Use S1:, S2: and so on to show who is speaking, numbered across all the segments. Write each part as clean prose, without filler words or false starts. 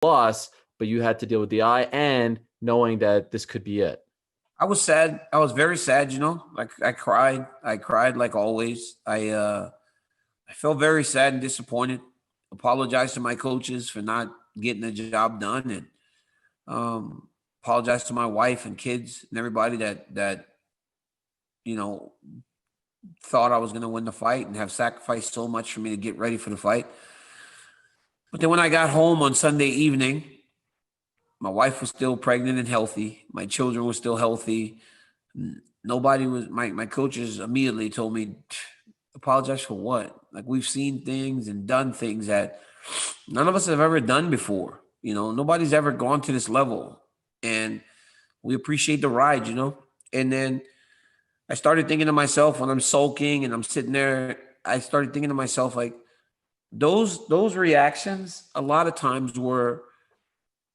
S1: loss, but you had to deal with the eye and knowing that this could be it.
S2: I was sad. I was very sad, Like I cried. I cried like always. I felt very sad and disappointed. Apologized to my coaches for not getting the job done, and apologized to my wife and kids and everybody that you know thought I was going to win the fight and have sacrificed so much for me to get ready for the fight. But then when I got home on Sunday evening, my wife was still pregnant and healthy. My children were still healthy. Nobody was, my coaches immediately told me, apologize for what? Like, we've seen things and done things that none of us have ever done before. Nobody's ever gone to this level. And we appreciate the ride, And then I started thinking to myself when I'm sulking and I'm sitting there, I started thinking to myself, like, those reactions a lot of times were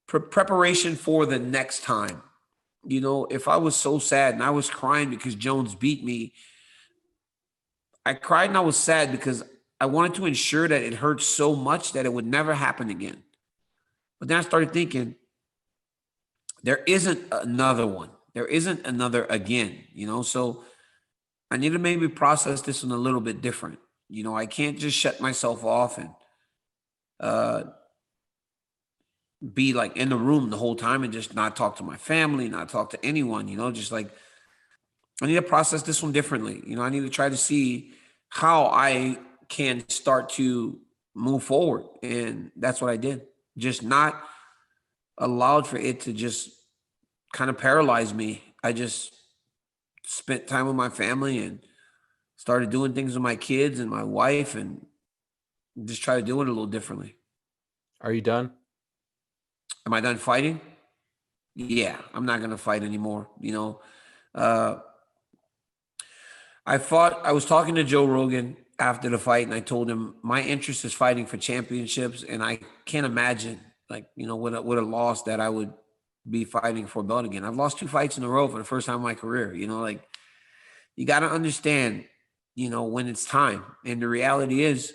S2: preparation for the next time. If I was so sad and I was crying because Jones beat me, I cried and I was sad because I wanted to ensure that it hurt so much that it would never happen again. But then I started thinking, there isn't another one. There isn't another again, So I need to maybe process this one a little bit different. I can't just shut myself off and be like in the room the whole time and just not talk to my family, not talk to anyone, just like, I need to process this one differently. I need to try to see how I can start to move forward. And that's what I did. Just not allowed for it to just kind of paralyze me. I just spent time with my family and started doing things with my kids and my wife and just try to do it a little differently.
S1: Are you done?
S2: Am I done fighting? Yeah, I'm not going to fight anymore. I was talking to Joe Rogan after the fight and I told him my interest is fighting for championships. And I can't imagine with a loss that I would be fighting for a belt again. I've lost 2 fights in a row for the first time in my career. You got to understand, when it's time. And the reality is,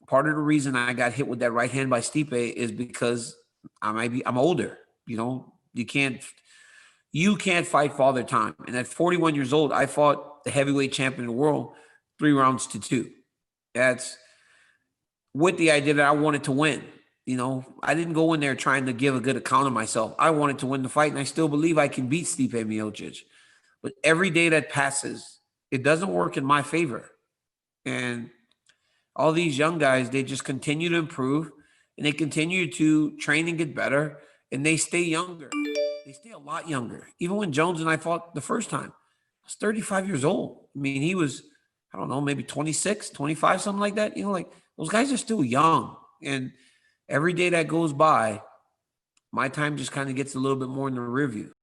S2: part of the reason I got hit with that right hand by Stipe is because I'm older. You can't fight Father Time. And at 41 years old, I fought the heavyweight champion of the world 3 rounds to 2. That's with the idea that I wanted to win. I didn't go in there trying to give a good account of myself. I wanted to win the fight, and I still believe I can beat Stipe Miocic. But every day that passes, it doesn't work in my favor. And all these young guys, they just continue to improve, and they continue to train and get better, and they stay younger. They stay a lot younger. Even when Jones and I fought the first time, I was 35 years old. I mean, he was, I don't know, maybe 26, 25, something like that. Like, those guys are still young. And every day that goes by, my time just kind of gets a little bit more in the rear view.